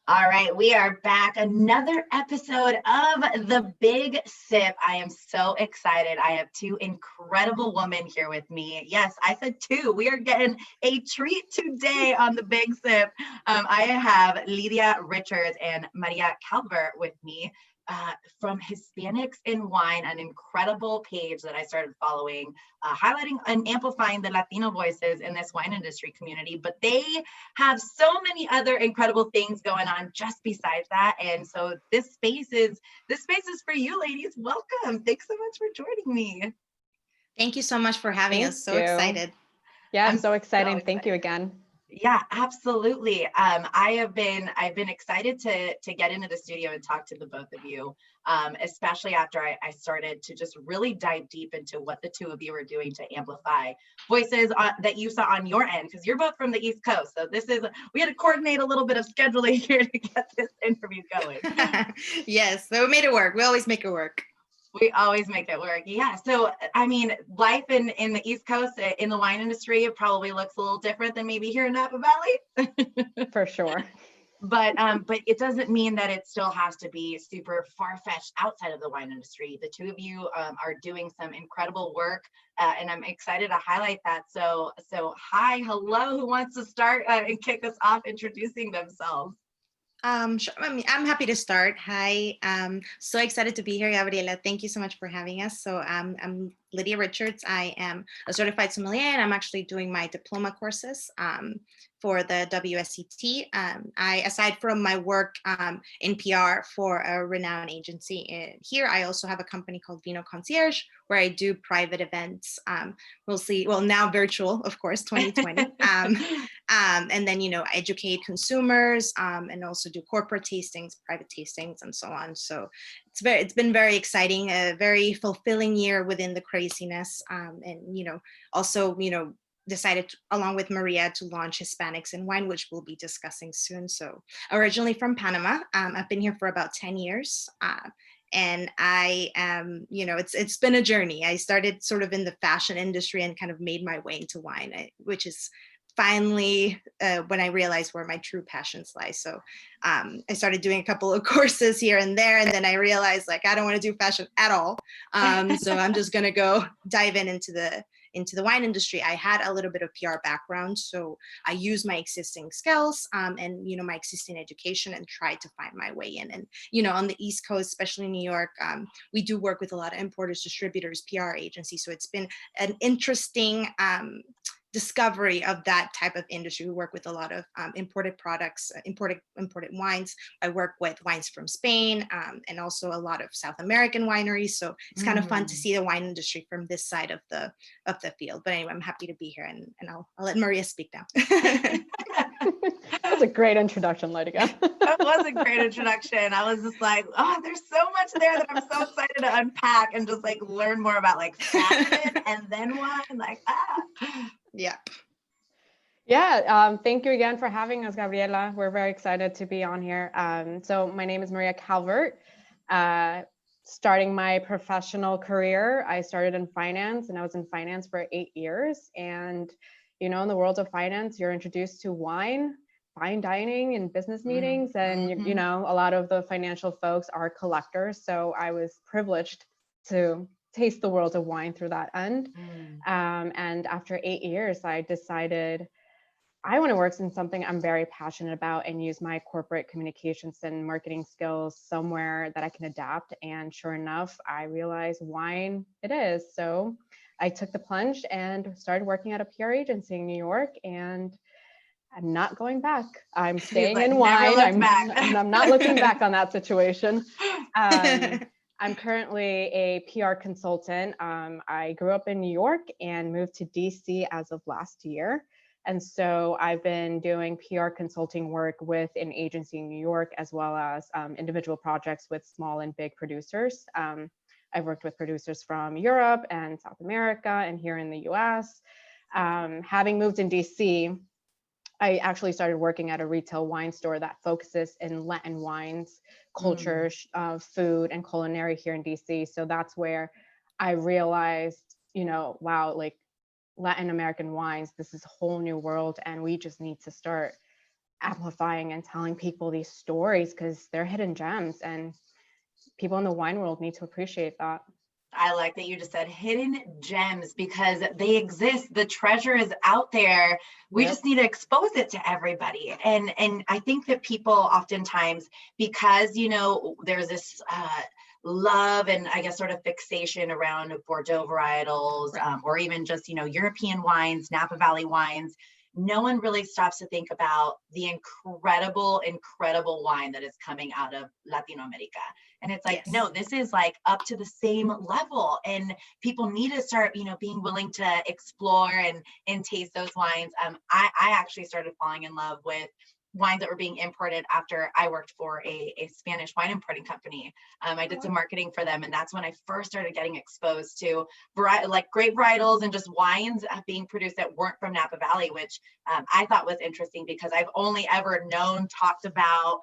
All right, we are back. Another episode of The Big Sip. I am so excited. I have two incredible women here with me. Yes, I said two. We are getting a treat today on The Big Sip. I have Lydia Richards and Maria Calvert with me. From Hispanics in Wine, an incredible page that I started following, highlighting and amplifying the Latino voices in this wine industry community. But they have so many other incredible things going on just besides that. And so this space is for you, ladies. Welcome. Thanks so much for joining me. Thank you so much for having us. So excited. Yeah, I'm so exciting. so Thank you excited. again. Yeah, absolutely. I've been excited to get into the studio and talk to the both of you, especially after I started to just really dive deep into what the two of you are doing to amplify voices that you saw on your end, because you're both from the East Coast. So we had to coordinate a little bit of scheduling here to get this interview going. Yes, so we made it work. We always make it work. We always make it work. Yeah. So, I mean, life in the East Coast in the wine industry, it probably looks a little different than maybe here in Napa Valley. For sure. But it doesn't mean that it still has to be super far-fetched outside of the wine industry. The two of you are doing some incredible work, and I'm excited to highlight that. So hi, hello, who wants to start and kick us off introducing themselves? Sure. I'm happy to start. Hi, so excited to be here, Gabriela. Thank you so much for having us. So I'm Lydia Richards. I am a certified sommelier, and I'm actually doing my diploma courses for the WSET. Aside from my work in PR for a renowned agency here, I also have a company called Vino Concierge, where I do private events. We'll see. Well, now virtual, of course, 2020. And then, educate consumers and also do corporate tastings, private tastings, and so on. So it's been very exciting, a very fulfilling year within the craziness. And, also, decided along with Maria to launch Hispanics in Wine, which we'll be discussing soon. So originally from Panama, I've been here for about 10 years. And I am, it's been a journey. I started sort of in the fashion industry and kind of made my way into wine, which is finally when I realized where my true passions lie. So I started doing a couple of courses here and there, and then I realized I don't want to do fashion at all. So I'm just gonna go dive into the wine industry. I had a little bit of PR background, so I used my existing skills and my existing education and tried to find my way in. And on the East Coast, especially in New York, we do work with a lot of importers, distributors, PR agencies. So it's been an interesting discovery of that type of industry. We work with a lot of imported products, imported wines. I work with wines from Spain and also a lot of South American wineries. So it's kind of fun to see the wine industry from this side of the field. But anyway, I'm happy to be here, and I'll let Maria speak now. That was a great introduction, Lydia. That was a great introduction. I was just like, oh, there's so much there that I'm so excited to unpack and just learn more about fashion and then wine. Yeah. Yeah, thank you again for having us, Gabriela. We're very excited to be on here. So my name is Maria Calvert. Starting my professional career, I started in finance, and I was in finance for 8 years. And, in the world of finance, you're introduced to wine, fine dining, and business meetings. And, a lot of the financial folks are collectors. So I was privileged to taste the world of wine through that end. And after 8 years, I decided I want to work in something I'm very passionate about and use my corporate communications and marketing skills somewhere that I can adapt. And sure enough, I realized wine it is. So I took the plunge and started working at a PR agency in New York, and I'm not going back. I'm staying in wine. I'm not looking back on that situation. I'm currently a PR consultant. I grew up in New York and moved to DC as of last year. And so I've been doing PR consulting work with an agency in New York, as well as individual projects with small and big producers. I've worked with producers from Europe and South America and here in the US. Having moved in DC, I actually started working at a retail wine store that focuses in Latin wines, culture, food, and culinary here in DC. So that's where I realized, wow, Latin American wines, this is a whole new world, and we just need to start amplifying and telling people these stories, because they're hidden gems and people in the wine world need to appreciate that. I like that you just said hidden gems, because they exist. The treasure is out there. We Yep. just need to expose it to everybody. And I think that people oftentimes, because, you know, there's this love and I guess sort of fixation around Bordeaux varietals, or even just, you know, European wines, Napa Valley wines, no one really stops to think about the incredible, incredible wine that is coming out of Latino America. And it's like, Yes. no, this is like up to the same level. And people need to start, you know, being willing to explore and taste those wines. I actually started falling in love with wines that were being imported after I worked for a Spanish wine importing company. I did some marketing for them, and that's when I first started getting exposed to like grape varietals and just wines being produced that weren't from Napa Valley, which I thought was interesting, because I've only ever known, talked about,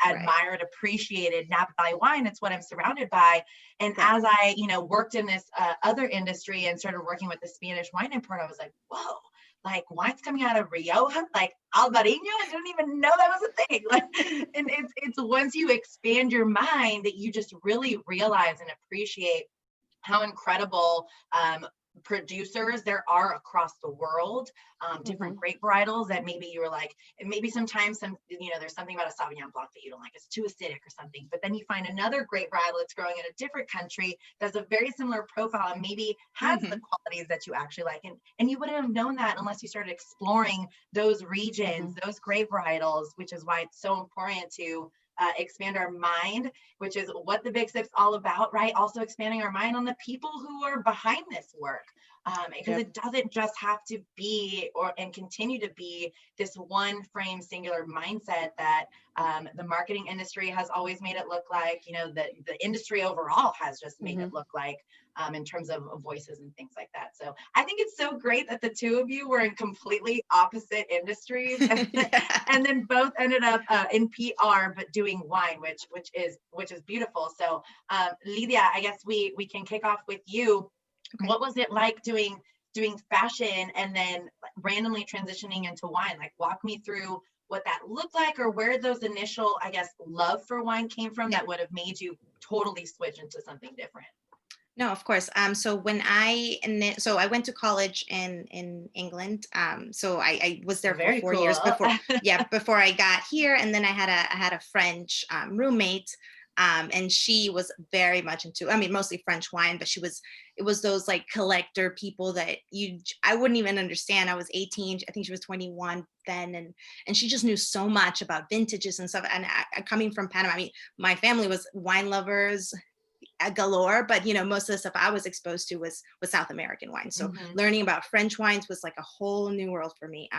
admired, appreciated Napa Valley wine. It's what I'm surrounded by. And as I, you know, worked in this other industry and started working with the Spanish wine import, I was like, whoa, like wine's coming out of Rioja, like Albarino. I didn't even know that was a thing. Like, and it's once you expand your mind that you just really realize and appreciate how incredible producers there are across the world, different grape varietals that maybe you were like, and maybe sometimes you know, there's something about a Sauvignon Blanc that you don't like, it's too acidic or something, but then you find another grape varietal that's growing in a different country that's a very similar profile and maybe has the qualities that you actually like, and you wouldn't have known that unless you started exploring those regions, those grape varietals, which is why it's so important to expand our mind, which is what the Big Sip's all about, right? Also expanding our mind on the people who are behind this work, because it doesn't just have to be and continue to be this one frame singular mindset that the marketing industry has always made it look like, you know, the industry overall has just made it look like, in terms of voices and things like that. So I think it's so great that the two of you were in completely opposite industries and then both ended up in PR, but doing wine, which is beautiful. So Lydia, I guess we can kick off with you. Okay. What was it like doing fashion and then randomly transitioning into wine? Like, walk me through what that looked like, or where those initial, I guess, love for wine came from that would have made you totally switch into something different. No, of course. So when I went to college in England. So I was there for 4 years before, before I got here. And then I had a French roommate, and she was very much into, I mean, mostly French wine, but it was those like collector people that I wouldn't even understand. I was 18, I think she was 21 then, and she just knew so much about vintages and stuff. And coming from Panama, I mean, my family was wine lovers galore, but you know, most of the stuff I was exposed to was South American wine. So learning about French wines was like a whole new world for me,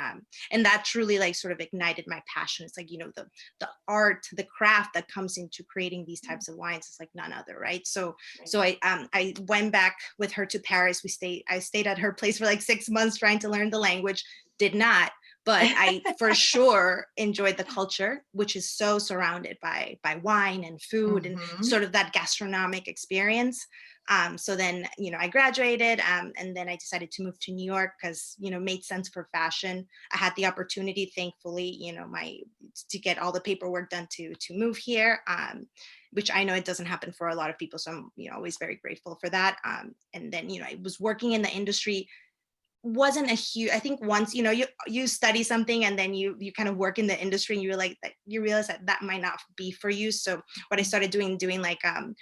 and that truly like sort of ignited my passion. It's like, you know, the art, the craft that comes into creating these types of wines is like none other, right? So I went back with her to Paris. I stayed at her place for like 6 months trying to learn the language. Did not, but I for sure enjoyed the culture, which is so surrounded by wine and food and sort of that gastronomic experience. So then, you know, I graduated, and then I decided to move to New York because, you know, made sense for fashion. I had the opportunity, thankfully, you know, to get all the paperwork done to move here, which I know it doesn't happen for a lot of people. So I'm, you know, always very grateful for that. And then, you know, I was working in the industry. Wasn't a huge, I think once, you know, you study something and then you kind of work in the industry and you realize that might not be for you. So what I started doing like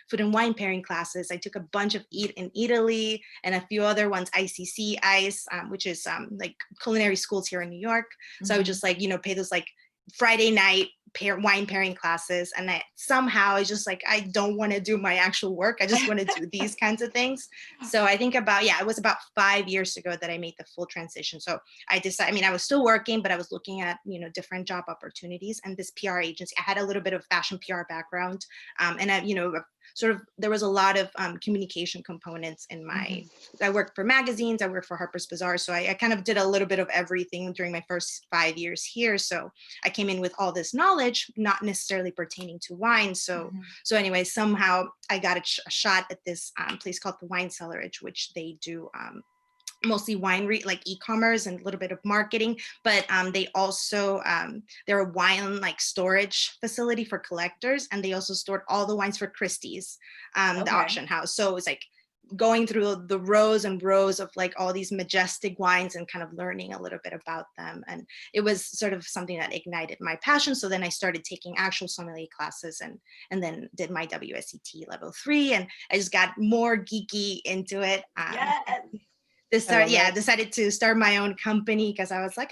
food and wine pairing classes. I took a bunch of in Italy and a few other ones, ICC, ICE, which is like culinary schools here in New York. So I would just like, you know, pay those like Friday night wine pairing classes, and somehow I just like, I don't want to do my actual work. I just want to do these kinds of things. So I think it was about 5 years ago that I made the full transition. So I decided, I mean, I was still working, but I was looking at, you know, different job opportunities, and this PR agency, I had a little bit of fashion PR background, and I, you know, sort of, there was a lot of communication components in my, I worked for magazines, I worked for Harper's Bazaar. So I kind of did a little bit of everything during my first 5 years here. So I came in with all this knowledge, not necessarily pertaining to wine. So anyway, somehow I got a shot at this place called the Wine Cellarage, which they do mostly winery, like e-commerce and a little bit of marketing, but they also, they're a wine like storage facility for collectors, and they also stored all the wines for Christie's, the auction house. So it was like going through the rows and rows of like all these majestic wines and kind of learning a little bit about them. And it was sort of something that ignited my passion. So then I started taking actual sommelier classes, and then did my WSET level 3, and I just got more geeky into it. Decided to start my own company because I was like,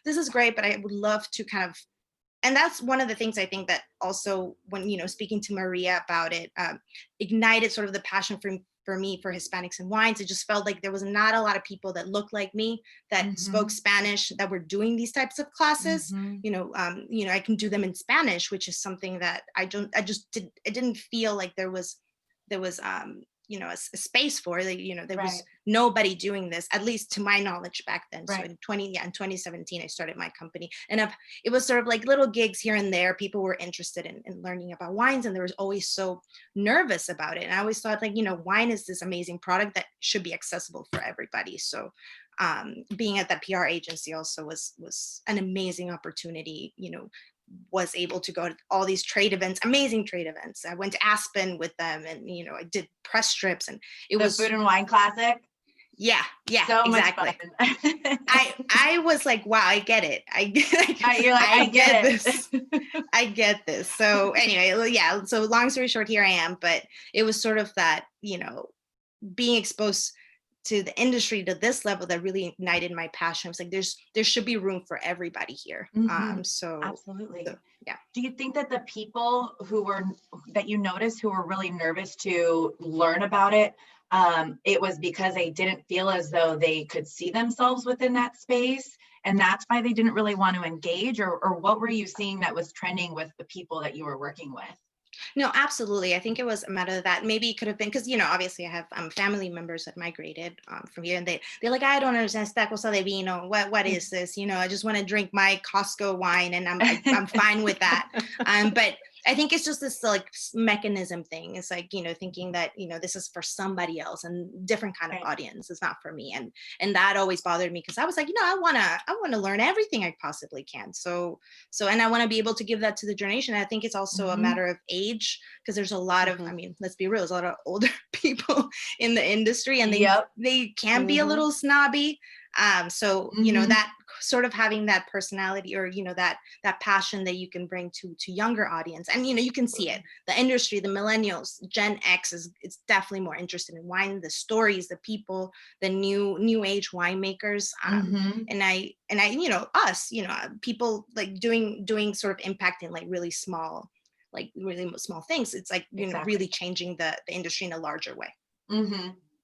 this is great, but I would love to kind of, and that's one of the things I think that also when, speaking to Maria about it, ignited sort of the passion for me for Hispanics and wines. It just felt like there was not a lot of people that looked like me that spoke Spanish that were doing these types of classes. I can do them in Spanish, which is something that I didn't feel like there was a space for. There was nobody doing this, at least to my knowledge back then. So in 2017 I started my company, and it was sort of like little gigs here and there. People were interested in learning about wines, and there was always so nervous about it, and I always thought like, wine is this amazing product that should be accessible for everybody. So being at that PR agency also was an amazing opportunity. Was able to go to all these trade events, amazing trade events. I went to Aspen with them, and I did press trips, and it was Food and Wine Classic. Yeah, so exactly. Much fun. I was like, wow, I get it. I get this. I get this. So anyway, yeah. So long story short, here I am. But it was sort of that, being exposed to the industry to this level that really ignited my passion. It's like there should be room for everybody here. So absolutely. So, yeah. Do you think that the people that you noticed who were really nervous to learn about it, it was because they didn't feel as though they could see themselves within that space, and that's why they didn't really want to engage, or what were you seeing that was trending with the people that you were working with? No, absolutely. I think it was a matter of that. Maybe it could have been because, obviously I have family members that migrated from here, and they're like, I don't understand esta cosa de vino. What is this? I just want to drink my Costco wine, and I'm fine with that. But I think it's just this like mechanism thing. It's like, thinking that, this is for somebody else and different kind of audience. It's not for me. And that always bothered me because I was like, I want to learn everything I possibly can. So, and I want to be able to give that to the generation. I think it's also a matter of age, because there's a lot of, let's be real, there's a lot of older people in the industry, and they can be a little snobby. So, that sort of having that personality, or, that passion that you can bring to younger audience. And, you can see it, the industry, the millennials, Gen X it's definitely more interested in wine, the stories, the people, the new age winemakers. And I, us, people like doing sort of impacting like really small things. It's like, really changing the industry in a larger way.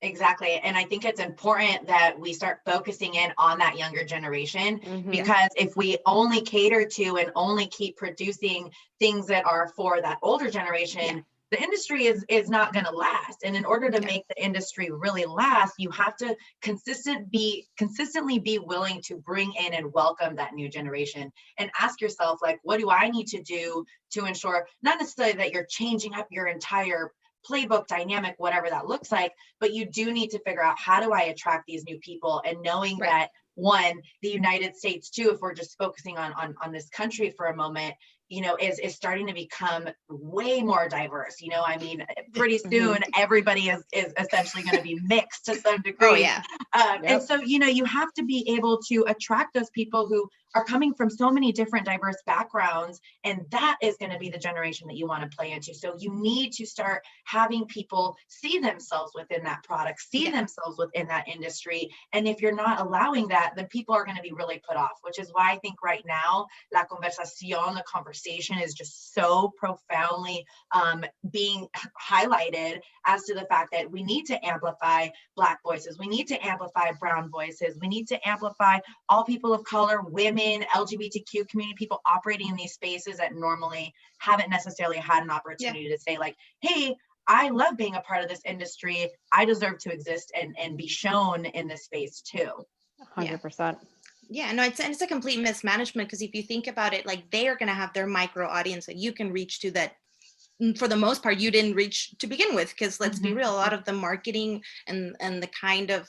Exactly. And I think it's important that we start focusing in on that younger generation, because if we only cater to and only keep producing things that are for that older generation, the industry is not going to last. And in order to make the industry really last, you have to consistently be willing to bring in and welcome that new generation, and ask yourself, like, what do I need to do to ensure not necessarily that you're changing up your entire playbook, dynamic, whatever that looks like, but you do need to figure out, how do I attract these new people? And knowing that, one, the United States too, if we're just focusing on this country for a moment, is starting to become way more diverse. I mean, pretty soon everybody is essentially going to be mixed to some degree. And so, you have to be able to attract those people who are coming from so many different diverse backgrounds, and that is going to be the generation that you want to play into. So you need to start having people see themselves within that product, see themselves within that industry. And if you're not allowing that, then people are going to be really put off, which is why I think right now, la conversación, the conversation is just so profoundly being highlighted as to the fact that we need to amplify Black voices. We need to amplify brown voices. We need to amplify all people of color, women, LGBTQ community, people operating in these spaces that normally haven't necessarily had an opportunity to say, like, hey, I love being a part of this industry. I deserve to exist and be shown in this space too. 100%. Yeah, no, it's a complete mismanagement, because if you think about it, like, they are going to have their micro audience that you can reach to, that for the most part you didn't reach to begin with, because let's be real, a lot of the marketing and the kind of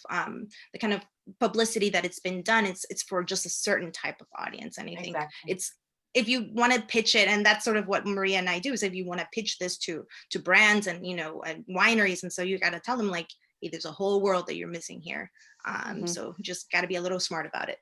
publicity that it's been done, it's for just a certain type of audience. And I think Exactly. it's, if you want to pitch it, and that's sort of what Maria and I do, is if you want to pitch this to brands and, you know, and wineries, and so you got to tell them like, hey, there's a whole world that you're missing here. So just got to be a little smart about it.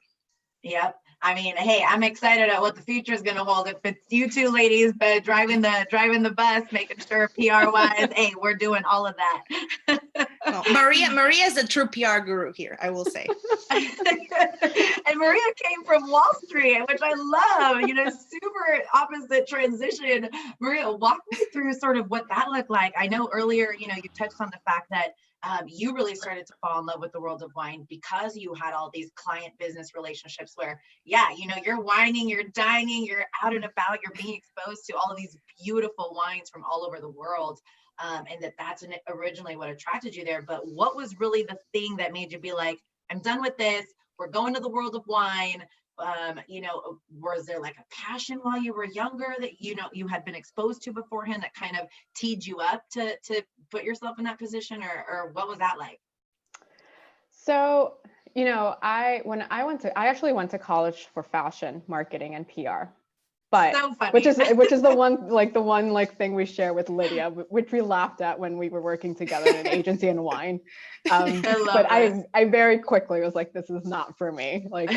Yep. I mean, hey, I'm excited at what the future is going to hold. If it's you two ladies, but driving the bus, making sure PR wise, hey, we're doing all of that. Well, Maria is a true PR guru here, I will say. And Maria came from Wall Street, which I love, you know, super opposite transition. Maria, walk me through sort of what that looked like. I know earlier, you know, you touched on the fact that you really started to fall in love with the world of wine because you had all these client business relationships where, yeah, you know, you're wining, you're dining, you're out and about, you're being exposed to all of these beautiful wines from all over the world. And that's originally what attracted you there. But what was really the thing that made you be like, I'm done with this, we're going to the world of wine? You know, was there like a passion while you were younger that, you know, you had been exposed to beforehand that kind of teed you up to put yourself in that position, or what was that like? So, you know, I actually went to college for fashion marketing and PR, but so funny. which is the one thing we share with Lydia, which we laughed at when we were working together in an agency in wine. But I very quickly was like, this is not for me. Like,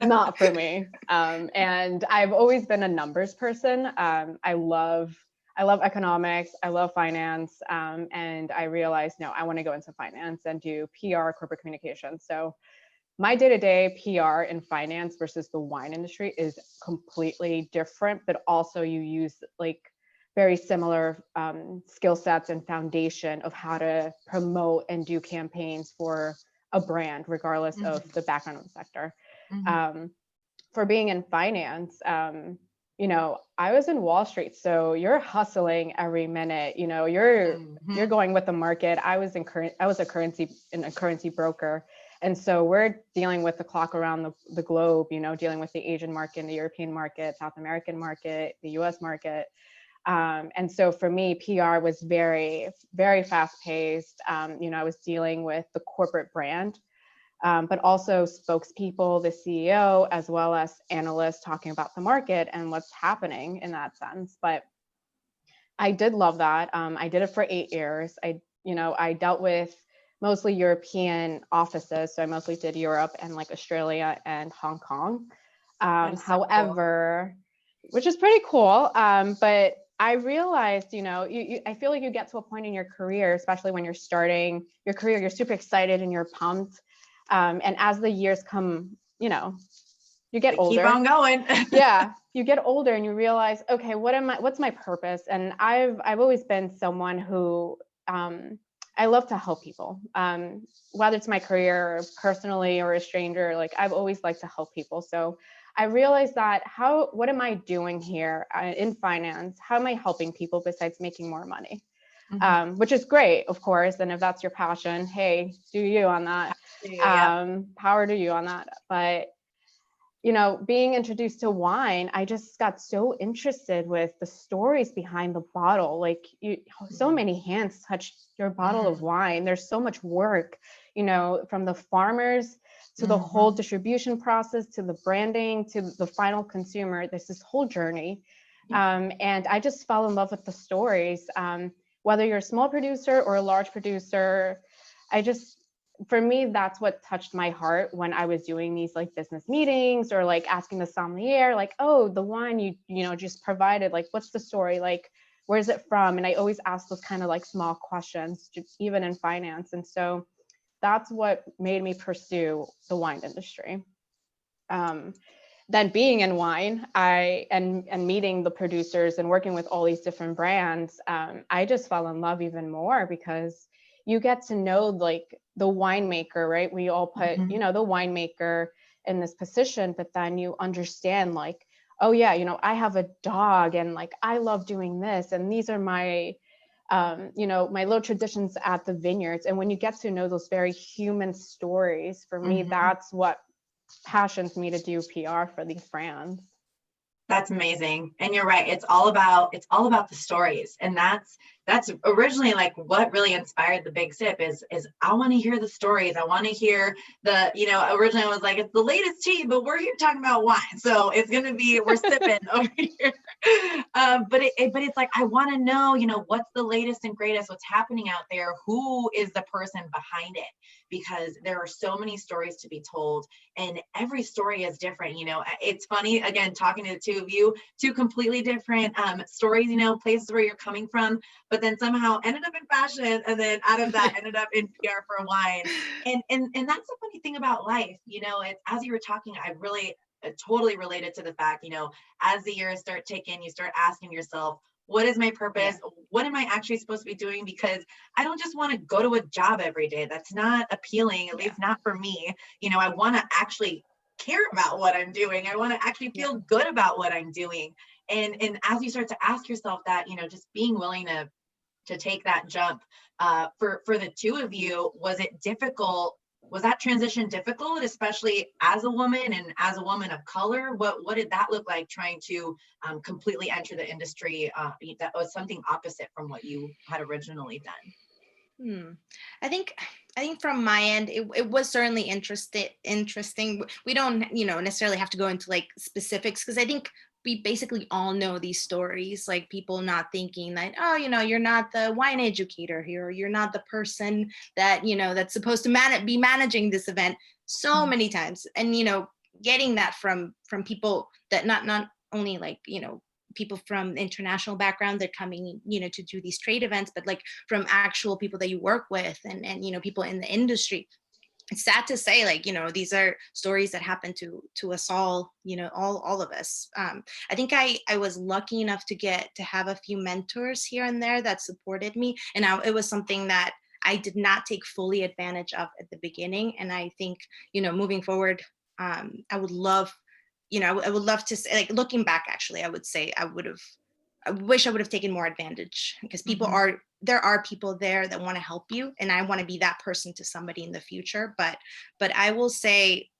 not for me. And I've always been a numbers person. I love economics. I love finance. And I realized, no, I want to go into finance and do PR, corporate communications. So my day-to-day PR in finance versus the wine industry is completely different, but also you use like very similar skill sets and foundation of how to promote and do campaigns for a brand, regardless of the background of the sector. For being in finance, you know, I was in Wall Street, so you're hustling every minute. You know, you're going with the market. I was a currency broker. And so we're dealing with the clock around the globe, you know, dealing with the Asian market, the European market, South American market, the US market. And so for me, PR was very, very fast paced. You know, I was dealing with the corporate brand, but also spokespeople, the CEO, as well as analysts talking about the market and what's happening in that sense. But I did love that. I did it for 8 years. I dealt with mostly European offices. So I mostly did Europe and like Australia and Hong Kong. However, cool. Which is pretty cool. But I realized, you know, I feel like you get to a point in your career, especially when you're starting your career, you're super excited and you're pumped. And as the years come, you know, you get older. Keep on going. Yeah, you get older and you realize, okay, what's my purpose? And I've always been someone who I love to help people, whether it's my career or personally or a stranger. Like I've always liked to help people. So I realized that what am I doing here in finance? How am I helping people besides making more money? Which is great, of course. And if that's your passion, hey, do you on that. Power to you on that. But you know, being introduced to wine, I just got so interested with the stories behind the bottle. Like so many hands touched your bottle of wine. There's so much work, you know, from the farmers to the whole distribution process, to the branding, to the final consumer. There's this whole journey. And I just fell in love with the stories. Whether you're a small producer or a large producer, for me, that's what touched my heart when I was doing these like business meetings or like asking the sommelier, like, oh, the wine you know, just provided, like, what's the story? Like, where's it from? And I always ask those kind of like small questions, even in finance. And so that's what made me pursue the wine industry. Then being in wine, and meeting the producers and working with all these different brands, I just fell in love even more because you get to know like the winemaker, right? We all put, you know, the winemaker in this position, but then you understand like, oh yeah, you know, I have a dog and like, I love doing this. And these are my, you know, my little traditions at the vineyards. And when you get to know those very human stories, for me, that's what passions me to do PR for these brands. That's amazing. And you're right. It's all about the stories. And that's originally like what really inspired the Big Sip is I want to hear the stories. I want to hear originally I was like, it's the latest tea, but we're here talking about wine. So it's going to be, we're sipping over here. But it's like, I want to know, what's the latest and greatest, what's happening out there? Who is the person behind it? Because there are so many stories to be told, and every story is different. It's funny, again, talking to the two of you, two completely different stories, places where you're coming from, but then somehow ended up in fashion, and then out of that ended up in PR for wine. And that's the funny thing about life. It's, as you were talking, I really totally related to the fact, as the years start ticking, you start asking yourself, what is my purpose? Yeah. What am I actually supposed to be doing? Because I don't just want to go to a job every day. That's not appealing, at least not for me. I want to actually care about what I'm doing. I want to actually feel good about what I'm doing. And as you start to ask yourself that, just being willing to take that jump, for the two of you, was it difficult? Was that transition difficult, especially as a woman and as a woman of color? What did that look like, trying to completely enter the industry that was something opposite from what you had originally done? I think from my end, it was certainly interesting. We don't, necessarily have to go into like specifics, because I think we basically all know these stories, like people not thinking that, oh, you're not the wine educator here, or you're not the person that, that's supposed to be managing this event so many times. And, getting that from people that not only like, people from international background that coming, to do these trade events, but like from actual people that you work with and people in the industry. It's sad to say, like, these are stories that happen to us all, all of us. I think I was lucky enough to have a few mentors here and there that supported me. And it was something that I did not take fully advantage of at the beginning. And I think, moving forward, I would love, I would love to say, like, looking back, actually, I would say I wish I would have taken more advantage, because there are people there that want to help you, and I want to be that person to somebody in the future. But I will say,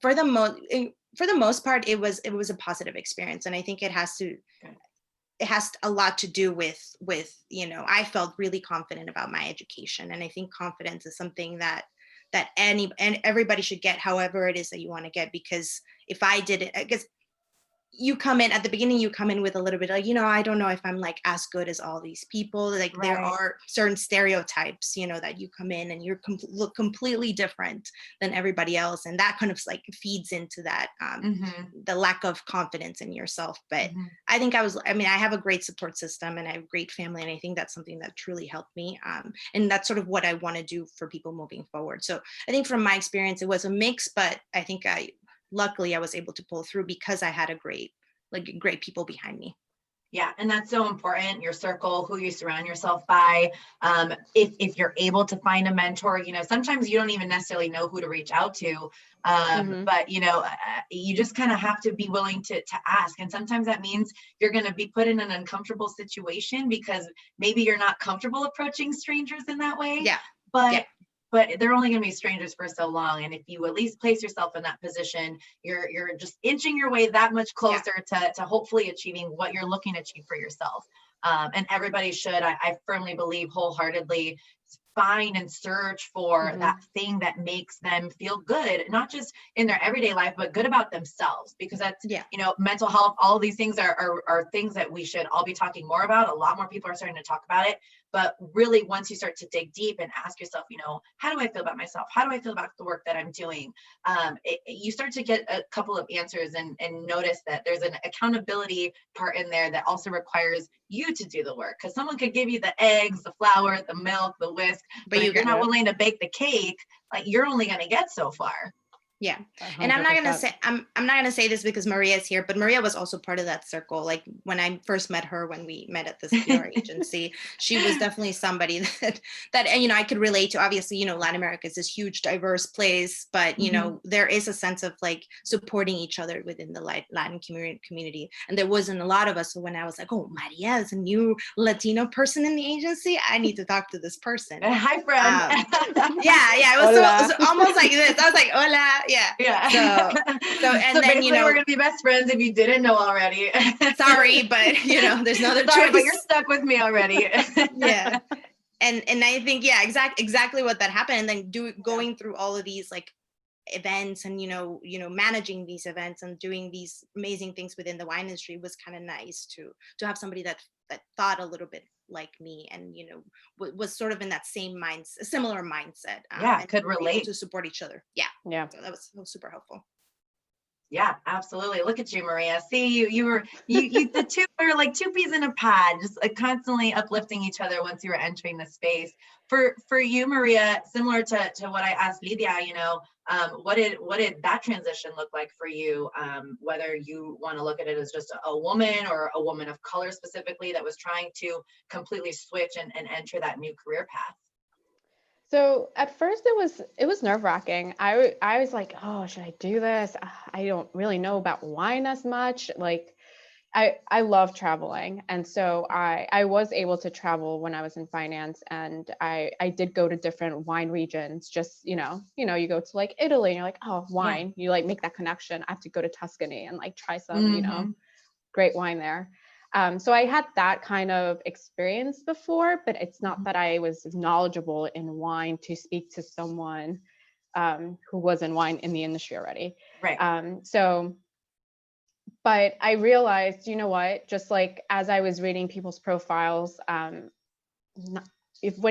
for the most part, it was a positive experience, and I think it has a lot to do with I felt really confident about my education, and I think confidence is something that everybody should get, however it is that you want to get. Because if I did it, because you come in at the beginning, you come in with a little bit like, I don't know if I'm like as good as all these people. Like, right. There are certain stereotypes, that you come in and you're look completely different than everybody else. And that kind of like feeds into that, the lack of confidence in yourself. But I think I have a great support system, and I have a great family. And I think that's something that truly helped me. And that's sort of what I want to do for people moving forward. So I think from my experience, it was a mix, but I think luckily I was able to pull through because I had great people behind me. Yeah. And that's so important. Your circle, who you surround yourself by. If you're able to find a mentor, sometimes you don't even necessarily know who to reach out to. But, you just kind of have to be willing to ask. And sometimes that means you're going to be put in an uncomfortable situation, because maybe you're not comfortable approaching strangers in that way. Yeah. But they're only going to be strangers for so long. And if you at least place yourself in that position, you're just inching your way that much closer to hopefully achieving what you're looking to achieve for yourself. And everybody should, I firmly believe wholeheartedly, find and search for that thing that makes them feel good, not just in their everyday life, but good about themselves. Because that's, mental health, all of these things are things that we should all be talking more about. A lot more people are starting to talk about it. But really, once you start to dig deep and ask yourself, how do I feel about myself? How do I feel about the work that I'm doing? You start to get a couple of answers and notice that there's an accountability part in there that also requires you to do the work. Because someone could give you the eggs, the flour, the milk, the whisk, but if you're not willing to bake the cake, like, you're only going to get so far. Yeah. 100%. And I'm not going to say this because Maria is here, but Maria was also part of that circle. Like, when I first met her, when we met at this PR agency, she was definitely somebody that, I could relate to. Obviously, Latin America is this huge, diverse place, but, there is a sense of like supporting each other within the Latin community. And there wasn't a lot of us. So when I was like, oh, Maria is a new Latino person in the agency, I need to talk to this person. Hi, friend. It was almost like this. I was like, hola. Yeah. Yeah. So and so then, basically we're gonna be best friends if you didn't know already. Sorry, but there's no other Sorry, choice. but you're stuck with me already. Yeah. And I think, yeah, exactly what that happened. And then going through all of these like events and managing these events and doing these amazing things within the wine industry was kind of nice to have somebody that thought a little bit like me and was sort of in that similar mindset. Yeah, and could we were able relate to support each other. Yeah. So that was super helpful. Yeah, absolutely. Look at you, Maria. See, you the two are like two peas in a pod, just like constantly uplifting each other once you were entering the space. For you, Maria, similar to what I asked Lydia, what did that transition look like for you? Whether you want to look at it as just a woman or a woman of color specifically that was trying to completely switch and enter that new career path. So at first it was nerve-wracking. I was like, oh, should I do this? I don't really know about wine as much. Like I love traveling. And so I was able to travel when I was in finance, and I did go to different wine regions. Just, you go to like Italy and you're like, oh, wine, you like make that connection. I have to go to Tuscany and like try some, great wine there. So I had that kind of experience before, but it's not that I was knowledgeable in wine to speak to someone who was in wine in the industry already. Right. But I realized, what, just like as I was reading people's profiles, when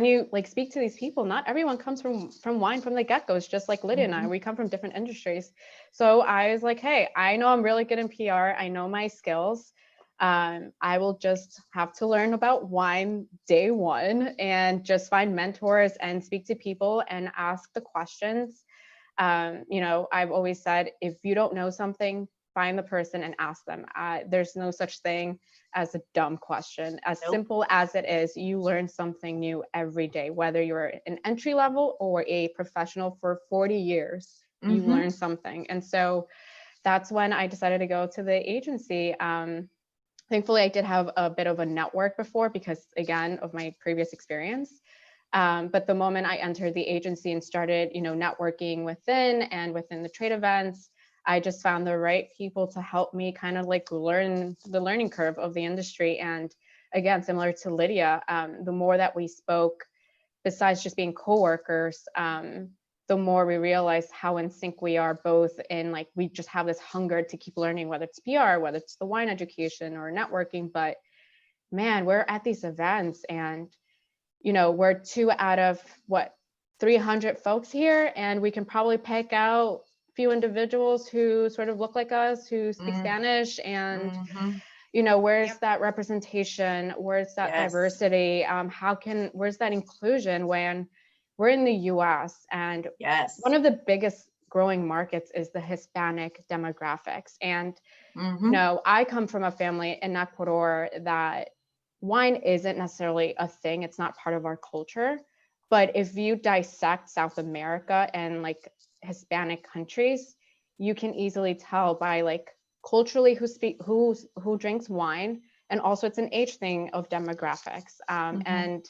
you like speak to these people, not everyone comes from wine from the get-go. It's just like Lydia and I, we come from different industries. So I was like, hey, I know I'm really good in PR. I know my skills. I will just have to learn about wine day one and just find mentors and speak to people and ask the questions. I've always said, if you don't know something, find the person and ask them. There's no such thing as a dumb question. As simple as it is, you learn something new every day, whether you're an entry level or a professional for 40 years, you learn something. And so that's when I decided to go to the agency. Thankfully, I did have a bit of a network before because, again, of my previous experience. But the moment I entered the agency and started, networking within the trade events, I just found the right people to help me kind of like learn the learning curve of the industry. And again, similar to Lydia, the more that we spoke, besides just being coworkers, the more we realize how in sync we are both in, like, we just have this hunger to keep learning, whether it's PR, whether it's the wine education or networking. But man, we're at these events and, we're 2 out of 300 folks here, and we can probably pick out a few individuals who sort of look like us, who speak Spanish, and where's that representation? Where's that diversity? Where's that inclusion when we're in the US and one of the biggest growing markets is the Hispanic demographics. And, I come from a family in Ecuador that wine isn't necessarily a thing. It's not part of our culture. But if you dissect South America and like Hispanic countries, you can easily tell by like culturally who drinks wine. And also it's an age thing of demographics. And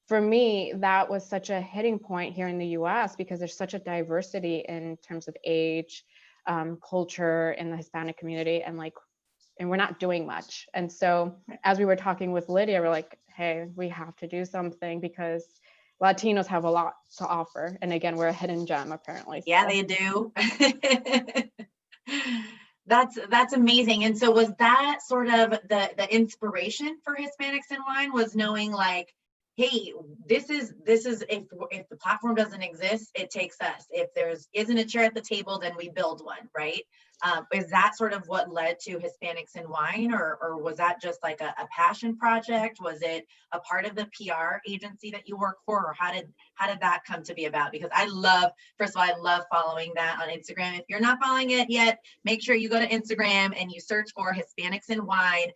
for me, that was such a hitting point here in the US because there's such a diversity in terms of age, culture in the Hispanic community, and we're not doing much. And so as we were talking with Lydia, we're like, hey, we have to do something because Latinos have a lot to offer. And again, we're a hidden gem apparently. Yeah, they do. That's amazing. And so was that sort of the inspiration for Hispanics in Wine, was knowing like, hey, this is if the platform doesn't exist, it takes us. If isn't a chair at the table, then we build one, right? Is that sort of what led to Hispanics in Wine, or was that just like a passion project? Was it a part of the PR agency that you work for, or how did that come to be about? Because first of all, I love following that on Instagram. If you're not following it yet, make sure you go to Instagram and you search for Hispanics in Wine.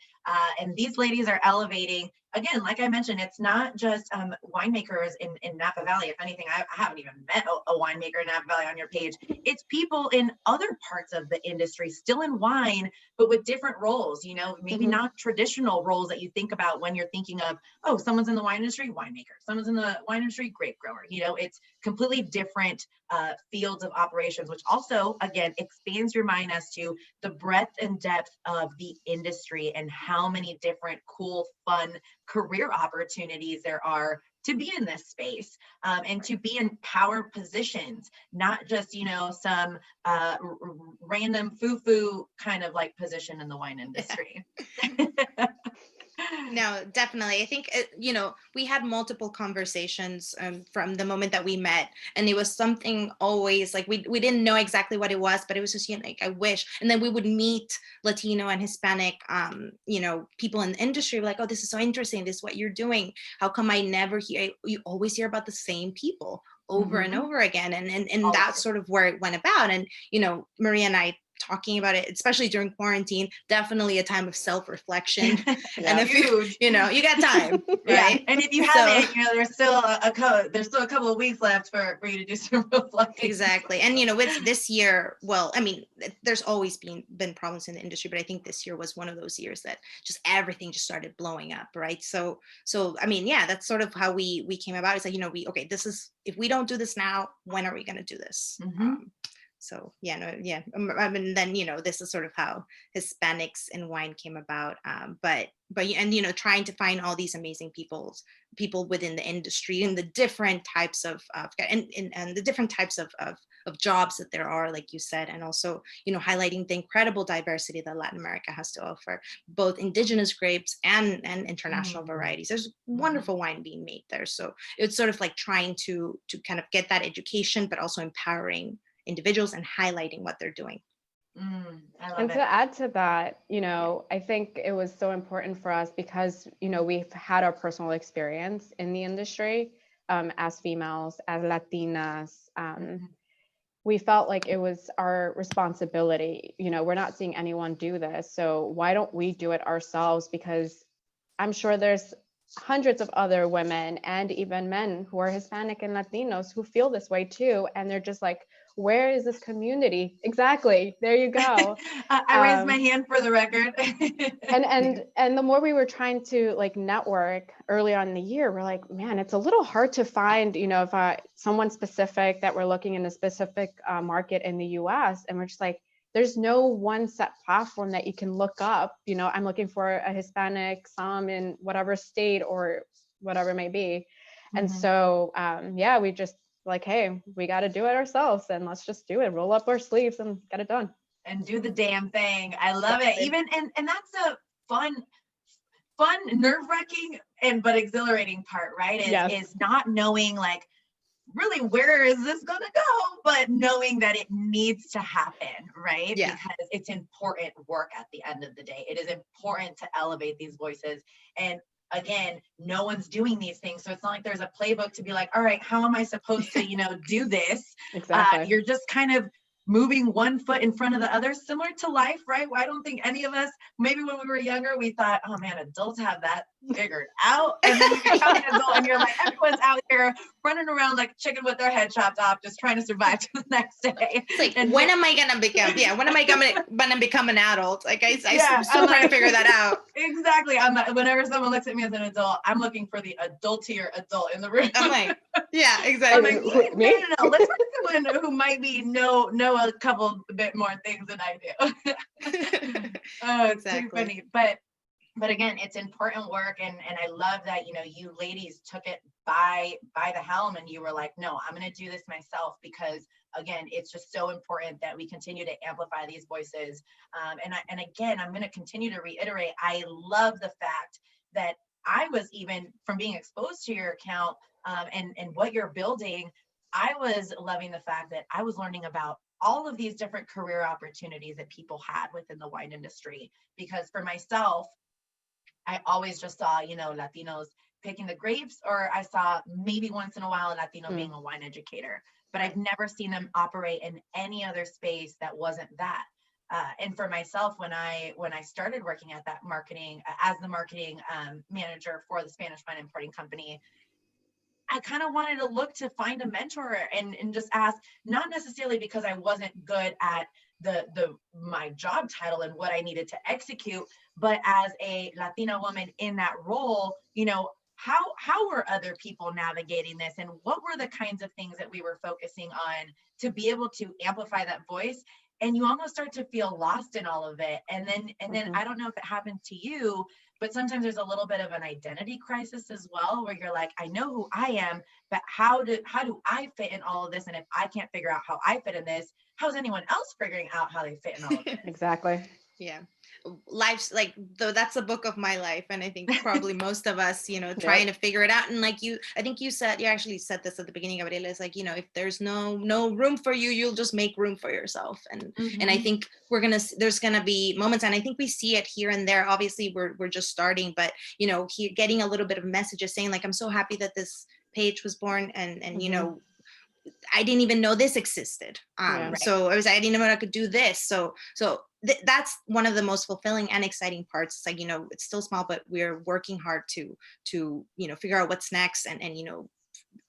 And these ladies are elevating. Again, like I mentioned, it's not just winemakers in Napa Valley. If anything, I haven't even met a winemaker in Napa Valley on your page. It's people in other parts of the industry still in wine, but with different roles, maybe not traditional roles that you think about when you're thinking of, oh, someone's in the wine industry, winemaker. Someone's in the wine industry, grape grower. It's completely different fields of operations, which also, again, expands your mind as to the breadth and depth of the industry and how many different cool, fun career opportunities there are to be in this space, and to be in power positions, not just, some random foo-foo kind of like position in the wine industry. No, definitely. I think, we had multiple conversations from the moment that we met, and it was something always like we didn't know exactly what it was, but it was just, like, I wish. And then we would meet Latino and Hispanic, people in the industry, like, oh, this is so interesting. This is what you're doing. How come I never hear, you always hear about the same people over and over again. And that's sort of where it went about. And, Maria and I talking about it, especially during quarantine, definitely a time of self-reflection. And if you got time, right? Yeah. And if you haven't, there's still a couple of weeks left for you to do some reflecting. Exactly. And with this year, well, I mean, there's always been problems in the industry, but I think this year was one of those years that just everything just started blowing up, right? So I mean, yeah, that's sort of how we came about. It's like, this is, if we don't do this now, when are we going to do this? So I mean, then, this is sort of how Hispanics in wine came about. But trying to find all these amazing people within the industry and the different types of and the different types of jobs that there are, like you said, and also, highlighting the incredible diversity that Latin America has to offer, both indigenous grapes and international varieties. There's wonderful wine being made there. So it's sort of like trying to kind of get that education, but also empowering individuals and highlighting what they're doing. And to add to that, I think it was so important for us because, we've had our personal experience in the industry as females, as Latinas. We felt like it was our responsibility. We're not seeing anyone do this. So why don't we do it ourselves? Because I'm sure there's hundreds of other women and even men who are Hispanic and Latinos who feel this way too. And they're just like, where is this community? Exactly. There you go. I raised my hand for the record. and the more we were trying to like network early on in the year, we're like, man, it's a little hard to find, if someone specific that we're looking in a specific market in the US. And we're just like, there's no one set platform that you can look up. I'm looking for a Hispanic some in whatever state or whatever it may be. And so, we just like, hey, we got to do it ourselves, and let's just do it. Roll up our sleeves and get it done. And do the damn thing. I love it. Even and that's a fun, nerve-wracking but exhilarating part, right? Is not knowing like really where is this gonna go, but knowing that it needs to happen, right? Yeah. Because it's important work at the end of the day. It is important to elevate these voices. And again, no one's doing these things. So it's not like there's a playbook to be like, all right, how am I supposed to, do this? Exactly. You're just kind of moving one foot in front of the other, similar to life, right? I don't think any of us, maybe when we were younger, we thought, oh man, adults have that figured out. And then you become an adult and you're like, everyone's out here running around like chicken with their head chopped off, just trying to survive to the next day. It's like, when am I gonna become an adult? Like I'm still trying to figure that out. Exactly. Whenever someone looks at me as an adult, I'm looking for the adultier adult in the room. I'm like, yeah, exactly. I'm like, no. Let's find someone who might be know a couple bit more things than I do. Oh, it's too funny. But again, it's important work, and I love that you ladies took it by the helm, and you were like, no, I'm going to do this myself, because again, it's just so important that we continue to amplify these voices. And again, I'm going to continue to reiterate, I love the fact that I was, even from being exposed to your account and what you're building, I was loving the fact that I was learning about all of these different career opportunities that people had within the wine industry. Because for myself, I always just saw, Latinos picking the grapes, or I saw maybe once in a while a Latino being a wine educator, but I've never seen them operate in any other space that wasn't that. And for myself, when I started working at that marketing, as the marketing manager for the Spanish wine importing company, I kind of wanted to look to find a mentor and just ask, not necessarily because I wasn't good at my job title and what I needed to execute, but as a Latina woman in that role, how were other people navigating this, and what were the kinds of things that we were focusing on to be able to amplify that voice? And you almost start to feel lost in all of it. And then I don't know if it happened to you, but sometimes there's a little bit of an identity crisis as well, where you're like, I know who I am, but how do I fit in all of this? And if I can't figure out how I fit in this, how's anyone else figuring out how they fit in all of it? Exactly. Yeah. Life's like, though, that's a book of my life. And I think probably most of us, trying to figure it out. And like you actually said this at the beginning, Gabriela, is like, if there's no room for you, you'll just make room for yourself. And I think there's gonna be moments, and I think we see it here and there. Obviously we're just starting, but getting a little bit of messages saying like, I'm so happy that this page was born, and I didn't even know this existed. So I didn't even know I could do this. So that's one of the most fulfilling and exciting parts. It's like, it's still small, but we're working hard to figure out what's next, and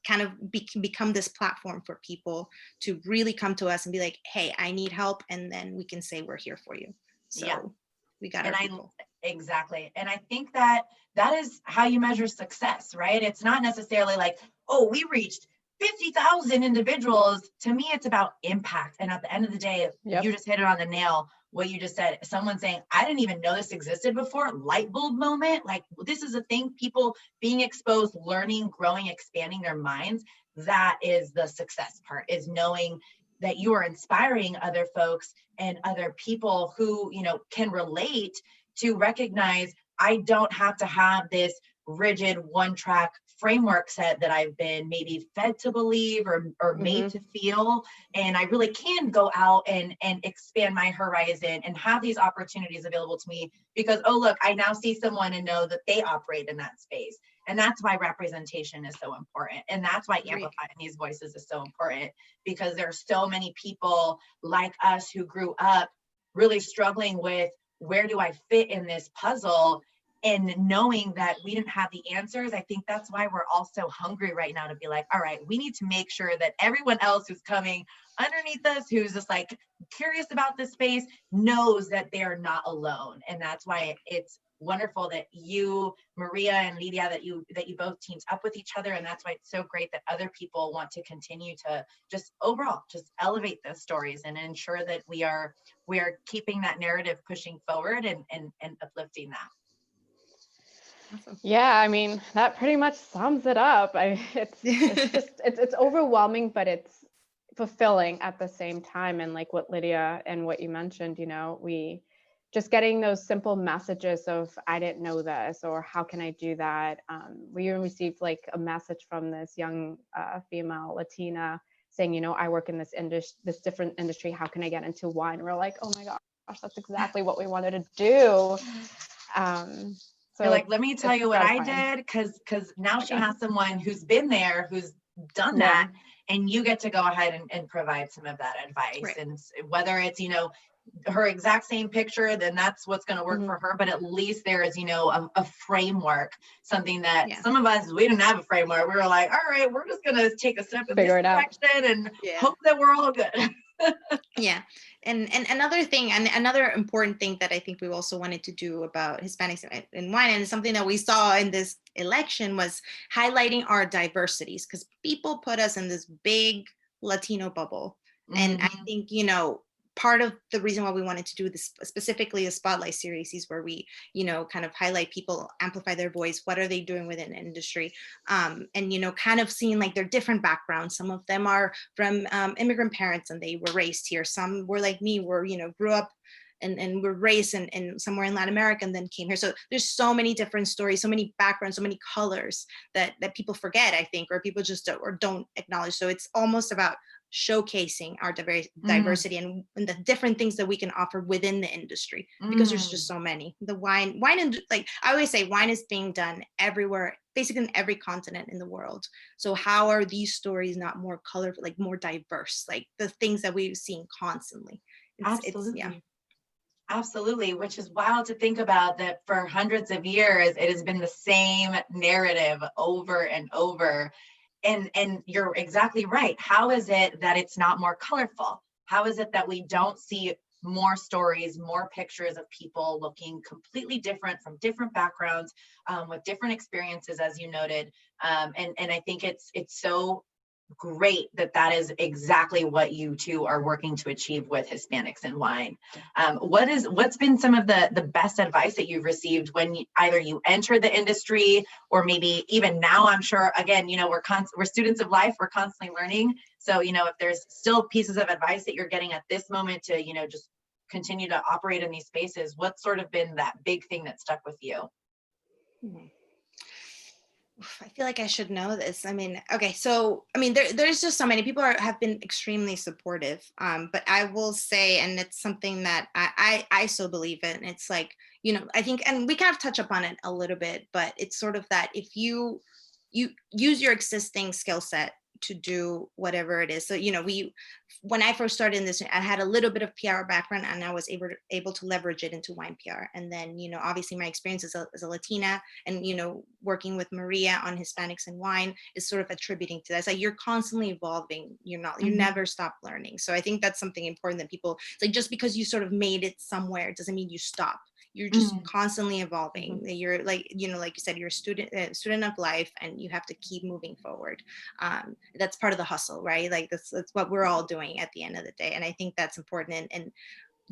kind of become this platform for people to really come to us and be like, hey, I need help. And then we can say, we're here for you. So we got our people. Exactly. And I think that is how you measure success, right? It's not necessarily like, oh, we reached 50,000 individuals. To me, it's about impact. And at the end of the day, you just hit it on the nail. What you just said, someone saying, I didn't even know this existed before, light bulb moment. Like, this is a thing, people being exposed, learning, growing, expanding their minds. That is the success part, is knowing that you are inspiring other folks and other people who, can relate, to recognize, I don't have to have this rigid one-track framework set that I've been maybe fed to believe or made to feel. And I really can go out and expand my horizon and have these opportunities available to me because, oh, look, I now see someone and know that they operate in that space. And that's why representation is so important. And that's why amplifying these voices is so important, because there are so many people like us who grew up really struggling with, where do I fit in this puzzle? And knowing that we didn't have the answers. I think that's why we're all so hungry right now to be like, all right, we need to make sure that everyone else who's coming underneath us, who's just like curious about this space, knows that they're not alone. And that's why it's wonderful that you, Maria and Lydia, that you both teamed up with each other. And that's why it's so great that other people want to continue to just overall just elevate those stories and ensure that we are keeping that narrative pushing forward and uplifting that. Awesome. Yeah, I mean, that pretty much sums it up. It's overwhelming, but it's fulfilling at the same time. And like what Lydia and what you mentioned, we just getting those simple messages of, I didn't know this, or how can I do that? We even received like a message from this young female Latina saying, I work in this different industry. How can I get into wine? We're like, oh my gosh, that's exactly what we wanted to do. So like, let me tell you what I did, because now she has someone who's been there, who's done that, and you get to go ahead and provide some of that advice. Right. And whether it's, her exact same picture, then that's what's going to work for her. But at least there is, a framework, something that some of us, we didn't have a framework. We were like, all right, we're just going to take a step in this direction and hope that we're all good. Yeah. And another thing, and another important thing that I think we also wanted to do about Hispanics in wine, and something that we saw in this election, was highlighting our diversities, because people put us in this big Latino bubble. And I think, part of the reason why we wanted to do this, specifically a spotlight series, is where we, kind of highlight people, amplify their voice. What are they doing within the industry? And, kind of seeing like their different backgrounds. Some of them are from immigrant parents and they were raised here. Some were like me, grew up and were raised in somewhere in Latin America and then came here. So there's so many different stories, so many backgrounds, so many colors that people forget, I think, or people just don't acknowledge. So it's almost about showcasing our diversity and the different things that we can offer within the industry, because there's just so many. The wine and like I always say, wine is being done everywhere, basically in every continent in the world. So how are these stories not more colorful, like more diverse, like the things that we've seen constantly? Absolutely, which is wild to think about, that for hundreds of years it has been the same narrative over and over. And you're exactly right. How is it that it's not more colorful? How is it that we don't see more stories, more pictures of people looking completely different from different backgrounds, with different experiences, as you noted. And I think it's so great that is exactly what you two are working to achieve with Hispanics in Wine. What's been some of the best advice that you've received when either you enter the industry, or maybe even now? I'm sure, again, we're students of life, we're constantly learning. So, if there's still pieces of advice that you're getting at this moment to, just continue to operate in these spaces, what's sort of been that big thing that stuck with you? I feel like I should know this. Okay, so there's just so many people have been extremely supportive. But I will say, and it's something that I so believe in. It's like, I think, and we kind of touch upon it a little bit, but it's sort of that if you use your existing skill set to do whatever it is. So, when I first started in this, I had a little bit of PR background, and I was able to leverage it into wine PR. And then, obviously my experience as a Latina, and, working with Maria on Hispanics and wine is sort of attributing to that. It's like, you're constantly evolving. You never stop learning. So I think that's something important that people, it's like, just because you sort of made it somewhere doesn't mean you stop. You're just constantly evolving. You're like, like you said, you're a student of life, and you have to keep moving forward. That's part of the hustle, right? Like that's what we're all doing at the end of the day. And I think that's important. And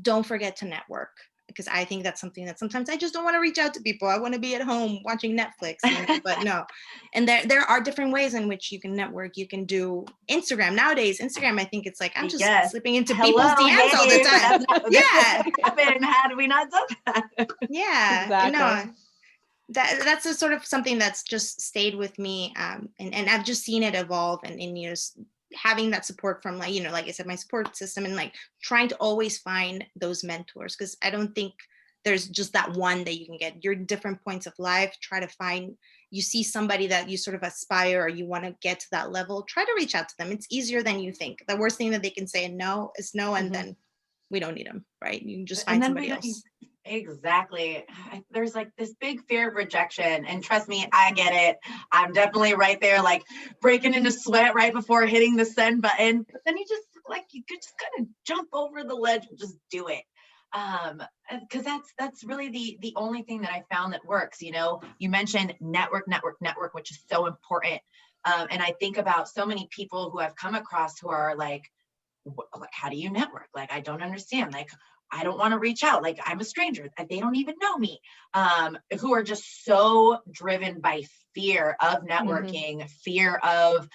don't forget to network, because I think that's something that sometimes I just don't want to reach out to people. I want to be at home watching Netflix, but no. And there are different ways in which you can network. You can do Instagram. Nowadays, Instagram, I think it's like, I'm just slipping into people's DMs all the time. Had we not done that? Yeah, exactly. No, that's a sort of something that's just stayed with me. And I've just seen it evolve, and having that support from, like, like I said, my support system, and like trying to always find those mentors, because I don't think there's just that one that you can get. Your different points of life, try to find, you see somebody that you sort of aspire, or you want to get to that level, try to reach out to them. It's easier than you think. The worst thing that they can say no is no, and then we don't need them, right? You can just find somebody else. Exactly. There's like this big fear of rejection, and trust me, I get it. I'm definitely right there, like breaking into sweat right before hitting the send button. But then you just kind of jump over the ledge and just do it. Because that's really the only thing that I found that works. You mentioned network, which is so important. And I think about so many people who I've come across who are like, how do you network? Like, I don't understand. Like, I don't want to reach out. Like, I'm a stranger. They don't even know me. Who are just so driven by fear of networking, fear of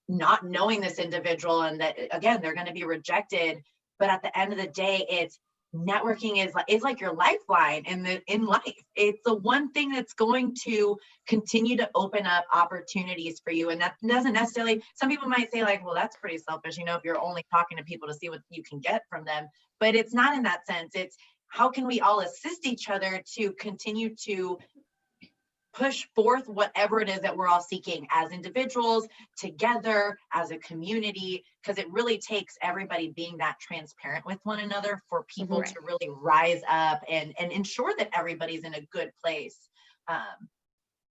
not knowing this individual, and that, again, they're going to be rejected. But at the end of the day, it's networking is like your lifeline in life. It's the one thing that's going to continue to open up opportunities for you. And that doesn't necessarily, some people might say like, well, that's pretty selfish, if you're only talking to people to see what you can get from them. But it's not in that sense. It's how can we all assist each other to continue to push forth whatever it is that we're all seeking as individuals, together, as a community, because it really takes everybody being that transparent with one another for people to really rise up and ensure that everybody's in a good place.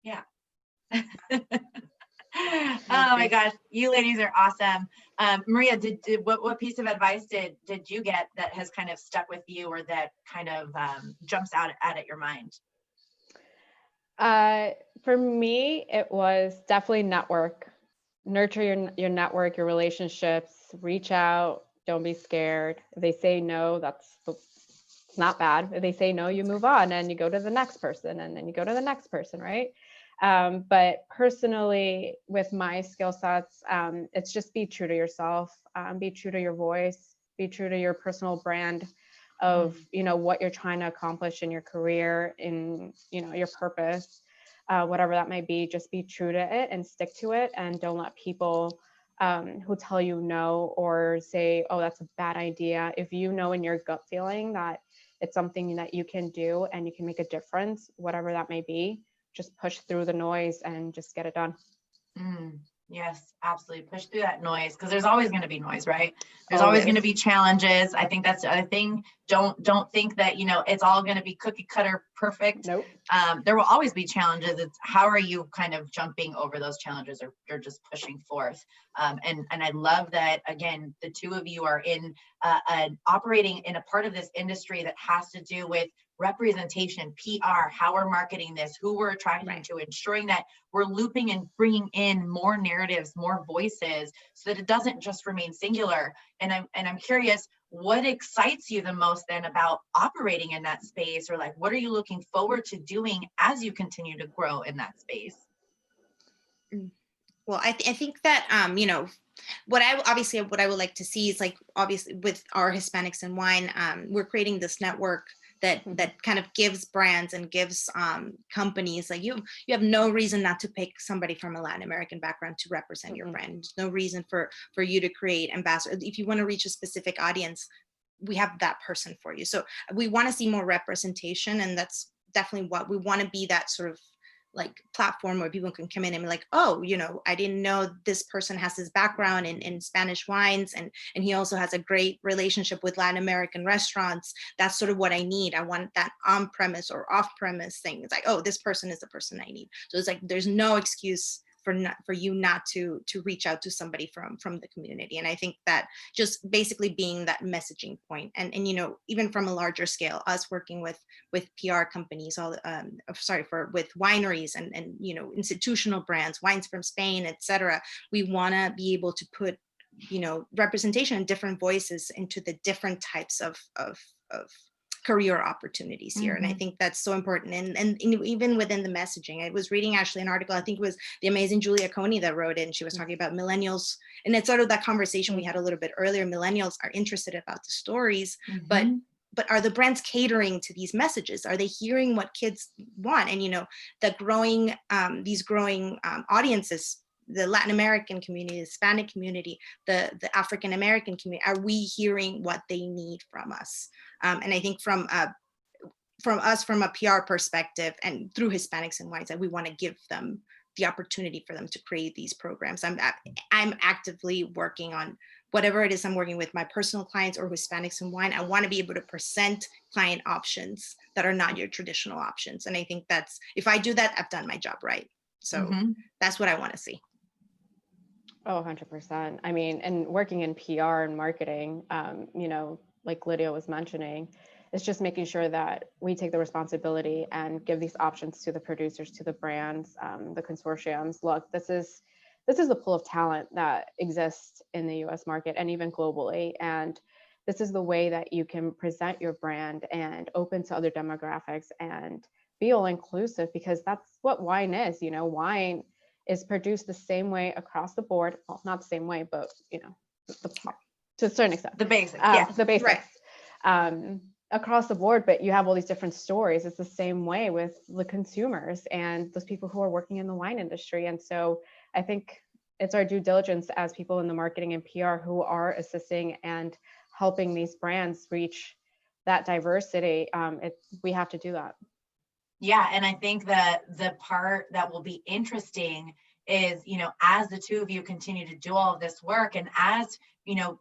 Yeah. Oh my gosh, you ladies are awesome. Maria, what piece of advice did you get that has kind of stuck with you, or that kind of jumps out at your mind? For me, it was definitely network. Nurture your network, your relationships, reach out, don't be scared. If they say no, it's not bad. If they say no, you move on and you go to the next person, and then you go to the next person, right? But personally, with my skill sets, it's just be true to yourself, be true to your voice, be true to your personal brand of, what you're trying to accomplish in your career, in, your purpose, whatever that might be. Just be true to it and stick to it, and don't let people who tell you no or say, oh, that's a bad idea. If you know in your gut feeling that it's something that you can do and you can make a difference, whatever that may be, just push through the noise and just get it done. Yes, absolutely. Push through that noise, because there's always going to be noise, right? There's always going to be challenges. I think that's the other thing. don't think that, it's all going to be cookie cutter perfect. Nope. There will always be challenges. It's how are you kind of jumping over those challenges, or you're just pushing forth. And I love that, again, the two of you are in operating in a part of this industry that has to do with representation, PR, how we're marketing this, who we're attracting to, ensuring that we're looping and bringing in more narratives, more voices, so that it doesn't just remain singular. And I'm curious, what excites you the most then about operating in that space, or like, what are you looking forward to doing as you continue to grow in that space? Well, I think that, what I would like to see is, like, obviously with our Hispanics in wine, we're creating this network that kind of gives brands and gives companies, like, you have no reason not to pick somebody from a Latin American background to represent your brand. There's no reason for you to create ambassadors. If you want to reach a specific audience, we have that person for you. So we want to see more representation, and that's definitely what we want to be, that sort of like platform where people can come in and be like, oh, I didn't know this person has this background in Spanish wines, and he also has a great relationship with Latin American restaurants. That's sort of what I need. I want that on-premise or off-premise thing. It's like, oh, this person is the person I need. So it's like, there's no excuse for you not to reach out to somebody from the community. And I think that just basically being that messaging point, and even from a larger scale, us working with PR companies, with wineries and institutional brands, wines from Spain, etc. We want to be able to put representation and different voices into the different types of career opportunities here. And I think that's so important. And even within the messaging, I was reading actually an article, I think it was the amazing Julia Coney that wrote it, and she was talking about millennials, and it's sort of that conversation we had a little bit earlier. Millennials are interested about the stories, but are the brands catering to these messages? Are they hearing what kids want? And these growing audiences, the Latin American community, the Hispanic community, the African American community, are we hearing what they need from us? And I think from us, from a PR perspective, and through Hispanics and Wines, that we want to give them the opportunity for them to create these programs. I'm actively working on whatever it is I'm working with, my personal clients or Hispanics in Wine. I want to be able to present client options that are not your traditional options. And I think if I do that, I've done my job right. So that's what I want to see. Oh, 100%. I mean, and working in PR and marketing, like Lydia was mentioning, it's just making sure that we take the responsibility and give these options to the producers, to the brands, the consortiums. Look, this is the pool of talent that exists in the US market and even globally. And this is the way that you can present your brand and open to other demographics and be all inclusive, because that's what wine is. Wine is produced the same way across the board. Well, not the same way, but to a certain extent. The basics, the basics. Right. Across the board, but you have all these different stories. It's the same way with the consumers and those people who are working in the wine industry. And so I think it's our due diligence as people in the marketing and PR who are assisting and helping these brands reach that diversity. We have to do that. Yeah, and I think that the part that will be interesting is, as the two of you continue to do all of this work, and as,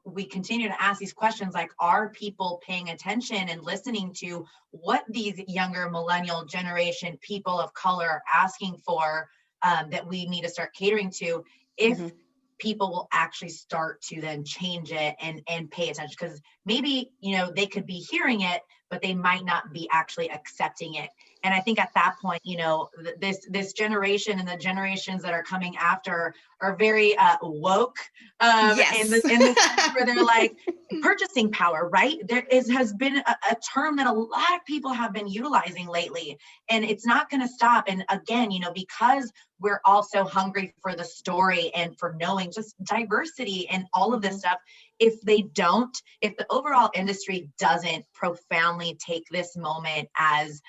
we continue to ask these questions, like, are people paying attention and listening to what these younger millennial generation people of color are asking for, that we need to start catering to, if people will actually start to then change it and pay attention? Because maybe, they could be hearing it, but they might not be actually accepting it. And I think at that point, this generation and the generations that are coming after are very woke, in the sense where they're like, purchasing power, right? Has been a term that a lot of people have been utilizing lately, and it's not going to stop. And again, because we're also hungry for the story and for knowing just diversity and all of this stuff, if the overall industry doesn't profoundly take this moment as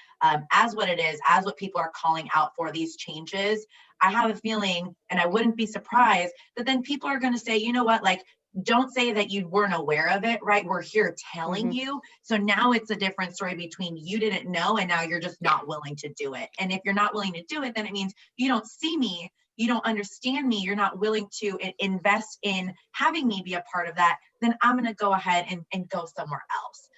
what it is, as what people are calling out for, these changes, I have a feeling, and I wouldn't be surprised, that then people are going to say, you know what, like, don't say that you weren't aware of it, right? We're here telling you. So now it's a different story between you didn't know and now you're just not willing to do it. And if you're not willing to do it, then it means you don't see me, you don't understand me, you're not willing to invest in having me be a part of that. Then I'm going to go ahead and go somewhere else.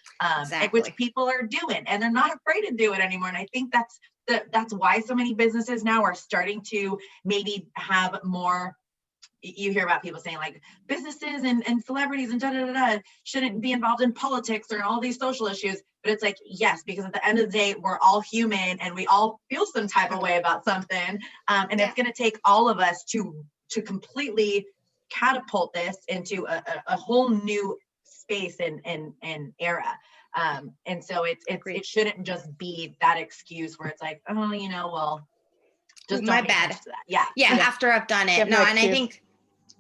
which people are doing, and they're not afraid to do it anymore. And I think that's why so many businesses now are starting to maybe have more. You hear about people saying like businesses and celebrities and shouldn't be involved in politics or all these social issues. But it's like, yes, because at the end of the day, we're all human and we all feel some type of way about something. And it's going to take all of us to completely catapult this into a whole new space and era. And so it shouldn't just be that excuse where it's like, oh, well, just my bad. Yeah. After I've done it. No, and I think,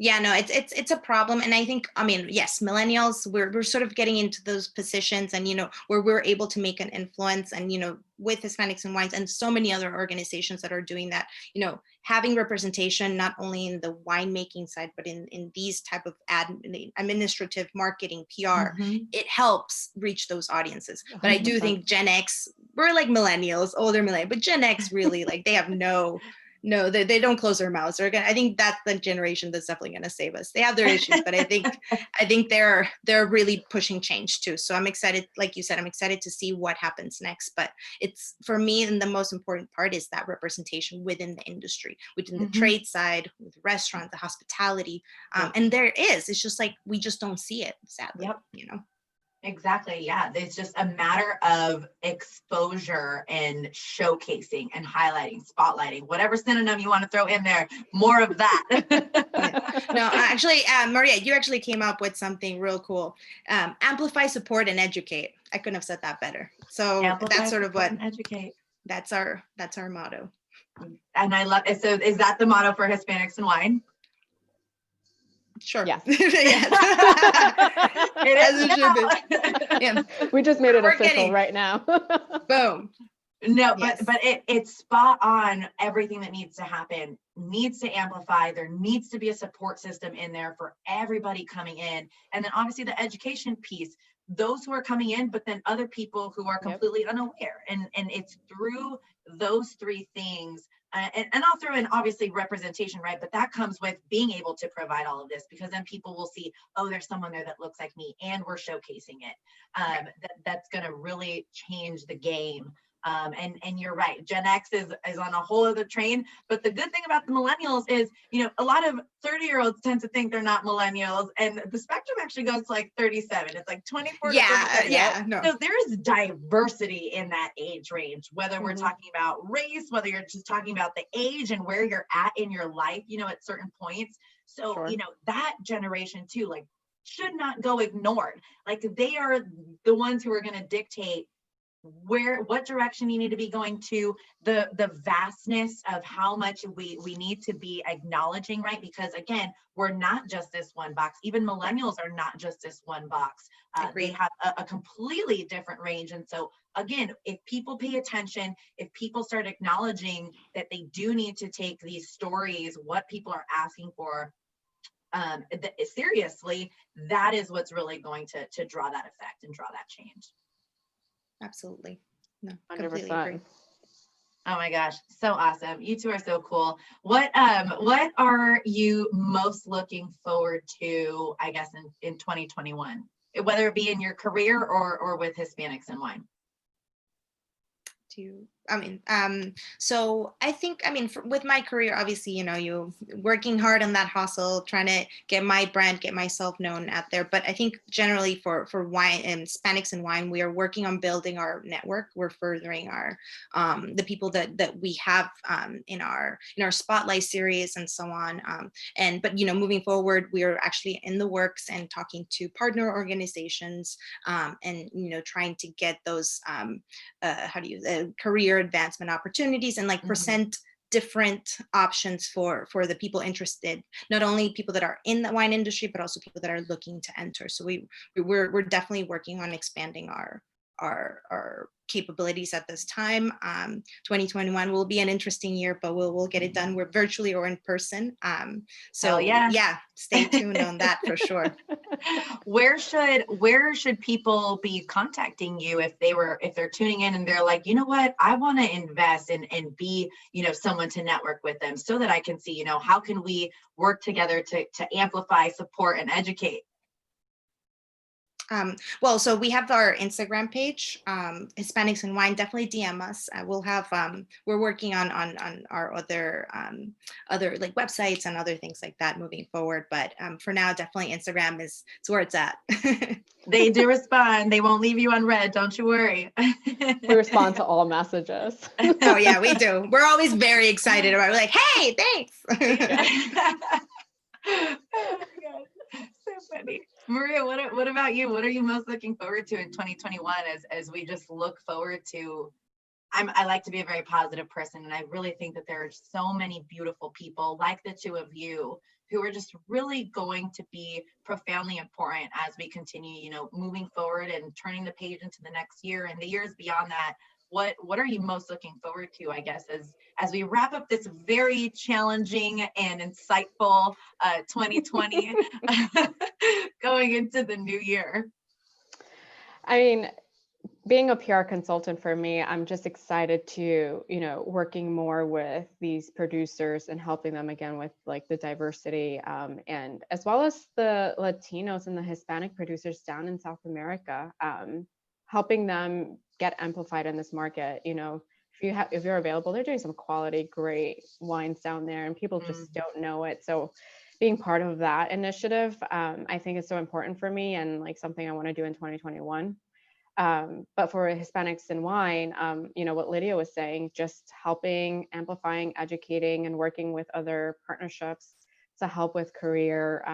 it's a problem. And I think, yes, millennials, we're sort of getting into those positions and, where we're able to make an influence and, with Hispanics and Wines and so many other organizations that are doing that, having representation, not only in the winemaking side, but in these type of administrative marketing, PR, it helps reach those audiences. But I do think Gen X, we're like millennials, older millennials, but Gen X really like, they have they don't close their mouths. I think that's the generation that's definitely going to save us. They have their issues, but I think they're really pushing change too. So I'm excited, like you said, I'm excited to see what happens next. But it's, for me, and the most important part is that representation within the industry, within the trade side, with restaurant, the hospitality, and there is. It's just like we just don't see it, sadly. Exactly. Yeah. It's just a matter of exposure and showcasing and highlighting, spotlighting, whatever synonym you want to throw in there, more of that. No, actually, Maria, you actually came up with something real cool. Amplify, support, and educate. I couldn't have said that better. So Amplify, that's sort of what, educate. That's our motto. And I love it. So is that the motto for Hispanics and Wine? Sure. Yeah. It is. We just made it official right now. Boom. No, but it's spot on. Everything that needs to happen needs to amplify. There needs to be a support system in there for everybody coming in. And then obviously the education piece, those who are coming in, but then other people who are completely unaware. And it's through those three things. And I'll throw in obviously representation, right? But that comes with being able to provide all of this, because then people will see, oh, there's someone there that looks like me, and we're showcasing it. That's going to really change the game. And you're right, Gen X is on a whole other train. But the good thing about the millennials is, a lot of 30-year-olds tend to think they're not millennials, and the spectrum actually goes to like 37. It's like 24 to 37. No. So there's diversity in that age range, whether we're talking about race, whether you're just talking about the age and where you're at in your life, at certain points. So, that generation too, like, should not go ignored. Like, they are the ones who are going to dictate what direction you need to be going to, the vastness of how much we need to be acknowledging, right? Because again, we're not just this one box. Even millennials are not just this one box. They have a completely different range. And so again, if people pay attention, if people start acknowledging that they do need to take these stories, what people are asking for, seriously, that is what's really going to draw that effect and draw that change. Absolutely. No, 100%. completely agree. Oh my gosh, so awesome. You two are so cool. What are you most looking forward to, I guess, in 2021, whether it be in your career or with Hispanics and Wine? So I think, with my career, obviously, you working hard on that hustle, trying to get my brand, get myself known out there. But I think generally for wine and Hispanics and Wine, we are working on building our network. We're furthering our, the people that we have in our spotlight series and so on. But moving forward, we are actually in the works and talking to partner organizations and, trying to get those, career advancement opportunities and present different options for the people interested, not only people that are in the wine industry, but also people that are looking to enter. So we're definitely working on expanding our capabilities at this time. 2021 will be an interesting year, but we'll get it done. We're virtually or in person. So stay tuned on that for sure. Where should people be contacting you if they're tuning in and they're like, you know what, I want to invest and be, someone to network with them so that I can see, how can we work together to amplify, support, and educate? Well, so we have our Instagram page, Hispanics in Wine. Definitely DM us. We'll have. We're working on our other like websites and other things like that moving forward. But for now, definitely Instagram is where it's at. They do respond. They won't leave you unread. Don't you worry. We respond to all messages. Oh yeah, we do. We're always very excited about it. We're like, hey, thanks. Oh my God. So funny. Maria, what about you? What are you most looking forward to in 2021 as we just look forward to? I like to be a very positive person, and I really think that there are so many beautiful people like the two of you who are just really going to be profoundly important as we continue, moving forward and turning the page into the next year and the years beyond that. What are you most looking forward to, I guess, as we wrap up this very challenging and insightful 2020 going into the new year? I mean, being a PR consultant for me, I'm just excited to, working more with these producers and helping them again with like the diversity and as well as the Latinos and the Hispanic producers down in South America, helping them get amplified in this market. If you're available, they're doing some quality, great wines down there and people just don't know it. So being part of that initiative, I think is so important for me and like something I want to do in 2021. But for Hispanics in Wine, what Lydia was saying, just helping, amplifying, educating, and working with other partnerships to help with career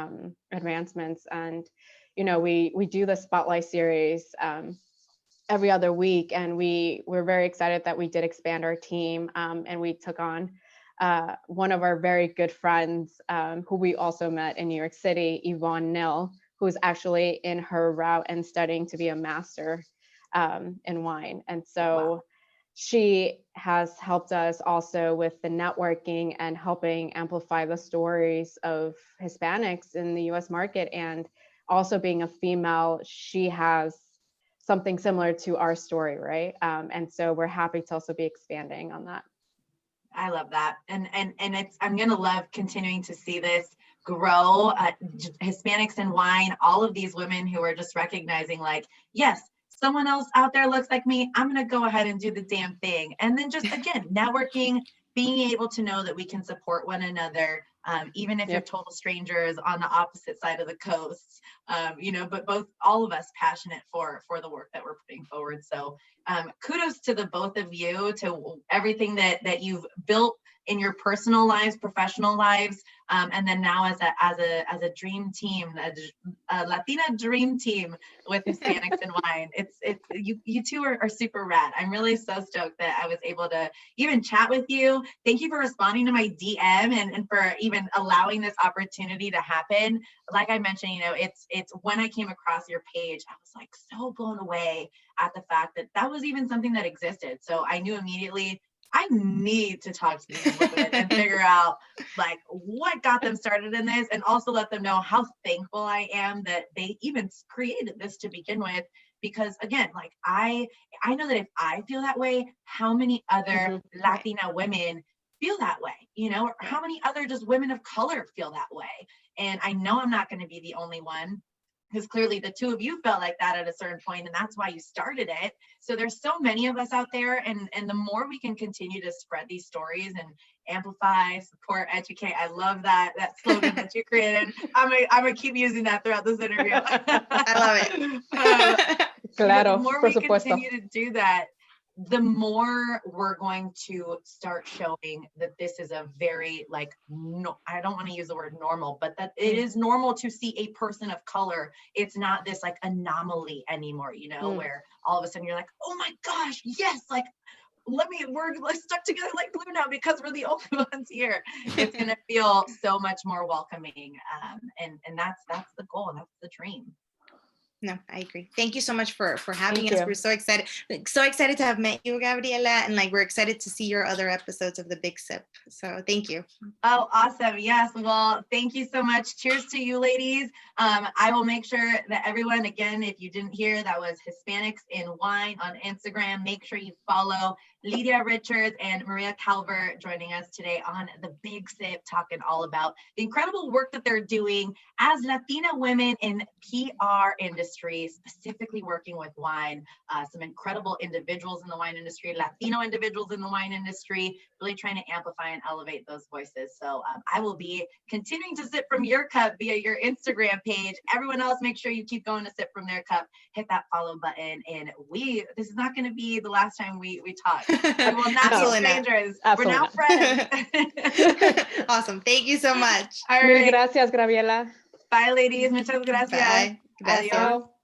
advancements. And, we do the Spotlight series every other week, and we're very excited that we did expand our team, and we took on one of our very good friends who we also met in New York City, Yvonne Nill, who's actually in her route and studying to be a master in wine. And so she has helped us also with the networking and helping amplify the stories of Hispanics in the US market. And also being a female, she has something similar to our story, right? And so we're happy to also be expanding on that. I love that. And I'm going to love continuing to see this grow. Hispanics in Wine, all of these women who are just recognizing like, yes, someone else out there looks like me. I'm going to go ahead and do the damn thing. And then just again, networking, being able to know that we can support one another, even if you're total strangers on the opposite side of the coast, but all of us passionate for the work that we're putting forward. So kudos to the both of you, to everything that you've built in your personal lives, professional lives, and then now as a dream team, a Latina dream team with Hispanics in Wine. It's you two are super rad. I'm really so stoked that I was able to even chat with you. Thank you for responding to my DM and for even allowing this opportunity to happen. Like I mentioned, it's when I came across your page, I was like so blown away at the fact that was even something that existed. So I knew immediately I need to talk to these women and figure out like what got them started in this, and also let them know how thankful I am that they even created this to begin with. Because again, like I know that if I feel that way, how many other Latina women feel that way, or how many other just women of color feel that way. And I know I'm not going to be the only one, because clearly the two of you felt like that at a certain point, and that's why you started it. So there's so many of us out there, and the more we can continue to spread these stories and amplify, support, educate. I love that slogan that you created. I'm gonna keep using that throughout this interview. I love it. Claro, the more we continue to do that, the more we're going to start showing that this is a very I don't want to use the word normal, but that it is normal to see a person of color. It's not this like anomaly anymore, where all of a sudden you're like, oh my gosh, yes, like we're stuck together like glue now because we're the only ones here. It's gonna feel so much more welcoming, and that's the goal, and that's the dream. No, I agree. Thank you so much for having us. We're so excited to have met you, Gabriela, and we're excited to see your other episodes of The Big Sip. So thank you. Oh, awesome. Yes. Well, thank you so much. Cheers to you, ladies. I will make sure that everyone, again, if you didn't hear, that was Hispanics in Wine on Instagram. Make sure you follow Lydia Richards and Maria Calvert joining us today on The Big Sip, talking all about the incredible work that they're doing as Latina women in PR industry. industry, specifically working with wine, some incredible individuals in the wine industry, Latino individuals in the wine industry, really trying to amplify and elevate those voices. So I will be continuing to sip from your cup via your Instagram page. Everyone else, make sure you keep going to sip from their cup. Hit that follow button. And this is not going to be the last time we talk. We will not be strangers. We're now friends. Awesome. Thank you so much. All Mil right. gracias, Gabriela. Bye, ladies. Muchas gracias. Bye. Gracias. Adios.